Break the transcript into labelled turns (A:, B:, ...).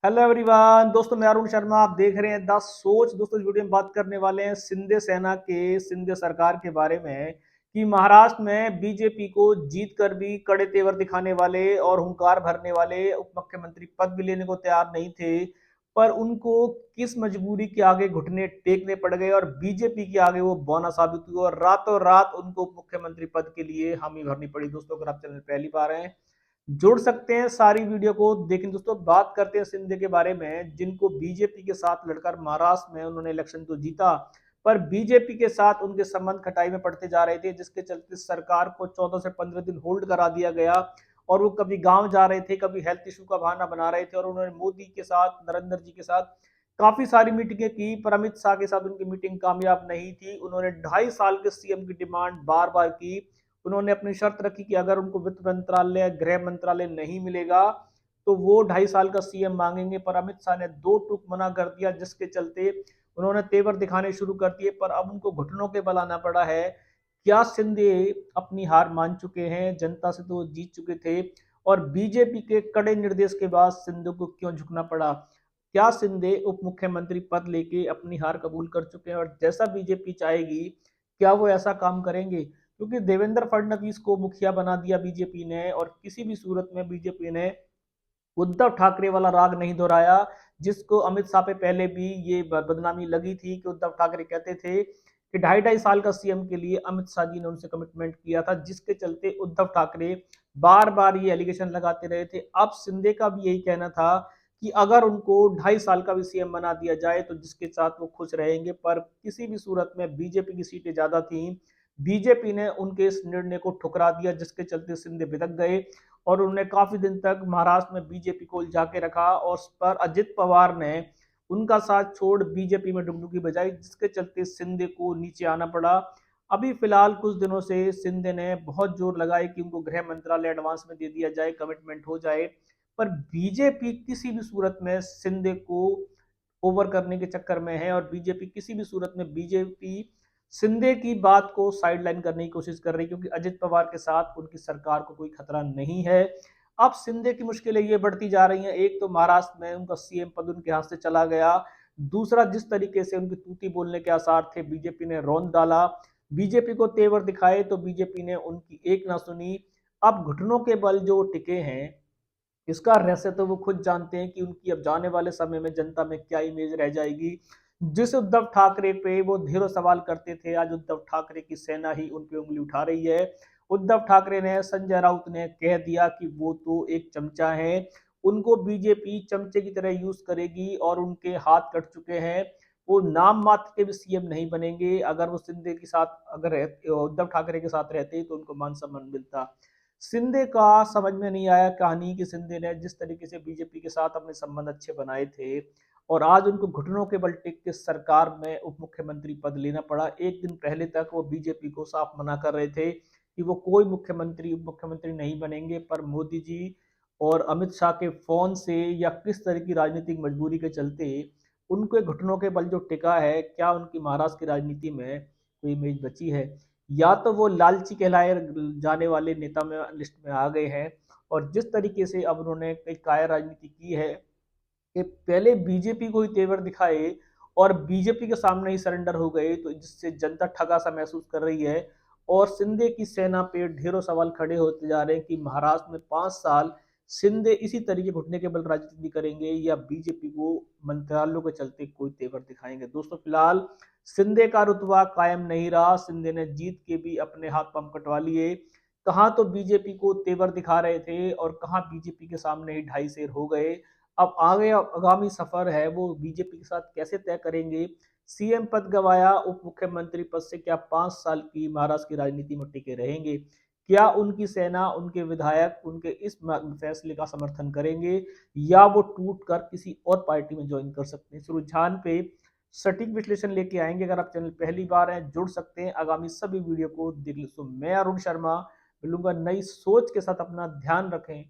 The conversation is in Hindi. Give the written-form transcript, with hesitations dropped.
A: हेलो एवरीवन दोस्तों, मैं अरुण शर्मा। आप देख रहे हैं द सोच। दोस्तों, इस वीडियो में बात करने वाले हैं शिंदे सेना के, शिंदे सरकार के बारे में कि महाराष्ट्र में बीजेपी को जीत कर भी कड़े तेवर दिखाने वाले और हुंकार भरने वाले उप मुख्यमंत्री पद भी लेने को तैयार नहीं थे, पर उनको किस मजबूरी के आगे घुटने टेकने पड़ गए और बीजेपी के आगे वो बौना साबित हुए और रातों रात उनको उप मुख्यमंत्री पद के लिए हामी भरनी पड़ी। दोस्तों, अगर आप चैनल पहली बार हैं, जुड़ सकते हैं सारी वीडियो को। लेकिन दोस्तों, बात करते हैं सिंधे के बारे में, जिनको बीजेपी के साथ लड़कर महाराष्ट्र में उन्होंने इलेक्शन तो जीता, पर बीजेपी के साथ उनके संबंध खटाई में पड़ते जा रहे थे, जिसके चलते सरकार को 14 से 15 दिन होल्ड करा दिया गया और वो कभी गांव जा रहे थे, कभी हेल्थ इशू का बहाना बना रहे थे। और उन्होंने मोदी के साथ, नरेंद्र जी के साथ काफी सारी मीटिंगें की, पर अमित शाह के साथ उनकी मीटिंग कामयाब नहीं थी। उन्होंने 2.5 साल के सीएम की डिमांड बार बार की। उन्होंने अपनी शर्त रखी कि अगर उनको वित्त मंत्रालय, गृह मंत्रालय नहीं मिलेगा तो वो 2.5 साल का सीएम मांगेंगे, पर अमित शाह ने दो टूक मना कर दिया, जिसके चलते उन्होंने तेवर दिखाने शुरू कर दिए। पर अब उनको घुटनों के बल आना पड़ा है। क्या शिंदे अपनी हार मान चुके हैं? जनता से तो वो जीत चुके थे, और बीजेपी के कड़े निर्देश के बाद शिंदे को क्यों झुकना पड़ा? क्या शिंदे उप मुख्यमंत्री पद लेके अपनी हार कबूल कर चुके हैं और जैसा बीजेपी चाहेगी क्या वो ऐसा काम करेंगे? क्योंकि देवेंद्र फडणवीस को मुखिया बना दिया बीजेपी ने, और किसी भी सूरत में बीजेपी ने उद्धव ठाकरे वाला राग नहीं दोहराया, जिसको अमित शाह पे पहले भी ये बदनामी लगी थी कि उद्धव ठाकरे कहते थे कि 2.5 साल का सीएम के लिए अमित शाह जी ने उनसे कमिटमेंट किया था, जिसके चलते उद्धव ठाकरे बार बार ये एलिगेशन लगाते रहे थे। अब शिंदे का भी यही कहना था कि अगर उनको 2.5 साल का भी सीएम बना दिया जाए तो जिसके साथ वो खुश रहेंगे, पर किसी भी सूरत में बीजेपी की सीटें ज्यादा थी। बीजेपी ने उनके इस निर्णय को ठुकरा दिया, जिसके चलते शिंदे बिदक गए और उन्होंने काफी दिन तक महाराष्ट्र में बीजेपी को उलझा के रखा, और उस पर अजित पवार ने उनका साथ छोड़ बीजेपी में डुगडुगी बजाई, जिसके चलते शिंदे को नीचे आना पड़ा। अभी फिलहाल कुछ दिनों से शिंदे ने बहुत जोर लगाए कि उनको गृह मंत्रालय एडवांस में दे दिया जाए, कमिटमेंट हो जाए, पर बीजेपी किसी भी सूरत में शिंदे को ओवर करने के चक्कर में है, और बीजेपी किसी भी सूरत में बीजेपी शिंदे की बात को साइडलाइन करने की कोशिश कर रही है, क्योंकि अजित पवार के साथ उनकी सरकार को कोई खतरा नहीं है। अब शिंदे की मुश्किलें ये बढ़ती जा रही हैं। एक तो महाराष्ट्र में उनका सीएम पद उनके हाथ से चला गया, दूसरा जिस तरीके से उनकी तूती बोलने के आसार थे, बीजेपी ने रौंद डाला। बीजेपी को तेवर दिखाए तो बीजेपी ने उनकी एक ना सुनी। अब घुटनों के बल जो टिके हैं, इसका रहस्य तो वो खुद जानते हैं कि उनकी अब जाने वाले समय में जनता में क्या इमेज रह जाएगी। जिस उद्धव ठाकरे पे वो ढेरों सवाल करते थे, आज उद्धव ठाकरे की सेना ही उन पे उंगली उठा रही है। उद्धव ठाकरे ने, संजय राउत ने कह दिया कि वो तो एक चमचा है, उनको बीजेपी चमचे की तरह यूज करेगी और उनके हाथ कट चुके हैं। वो नाम मात्र के भी सीएम नहीं बनेंगे। अगर वो शिंदे के साथ, अगर उद्धव ठाकरे के साथ रहते तो उनको मान सम्मान मिलता। शिंदे का समझ में नहीं आया कहानी कि शिंदे ने जिस तरीके से बीजेपी के साथ अपने संबंध अच्छे बनाए थे, और आज उनको घुटनों के बल टिक के सरकार में उप मुख्यमंत्री पद लेना पड़ा। एक दिन पहले तक वो बीजेपी को साफ मना कर रहे थे कि वो कोई मुख्यमंत्री, उप मुख्यमंत्री नहीं बनेंगे, पर मोदी जी और अमित शाह के फोन से या किस तरह की राजनीतिक मजबूरी के चलते उनके घुटनों के बल जो टिका है, क्या उनकी महाराष्ट्र की राजनीति में कोई इमेज बची है? या तो वो लालची कहलाए जाने वाले नेता में लिस्ट में आ गए हैं, और जिस तरीके से अब उन्होंने कई कायर राजनीति की है कि पहले बीजेपी को ही तेवर दिखाए और बीजेपी के सामने ही सरेंडर हो गए, तो जिससे जनता ठगा सा महसूस कर रही है। और शिंदे की सेना पे ढेरों सवाल खड़े होते जा रहे हैं कि महाराष्ट्र में 5 साल शिंदे इसी तरीके घुटने के बल राजनीति करेंगे या बीजेपी को मंत्रालयों के चलते कोई तेवर दिखाएंगे। दोस्तों, फिलहाल शिंदे का रुतबा कायम नहीं रहा। शिंदे ने जीत के भी अपने हाथ पंप कटवा लिए। कहाँ तो बीजेपी को तेवर दिखा रहे थे और कहाँ बीजेपी के सामने ही ढाई शेर हो गए। अब आगे आगामी सफर है वो बीजेपी के साथ कैसे तय करेंगे? सीएम पद गवाया, उप मुख्यमंत्री पद से क्या 5 साल की महाराष्ट्र की राजनीति में टिके रहेंगे? क्या उनकी सेना, उनके विधायक उनके इस फैसले का समर्थन करेंगे, या वो टूट कर किसी और पार्टी में ज्वाइन कर सकते हैं? इस रुझान पे सटीक विश्लेषण लेके आएंगे। अगर आप चैनल पहली बार हैं, जुड़ सकते हैं आगामी सभी वीडियो को देख ले। तो मैं अरुण शर्मा मिलूंगा नई सोच के साथ। अपना ध्यान रखें।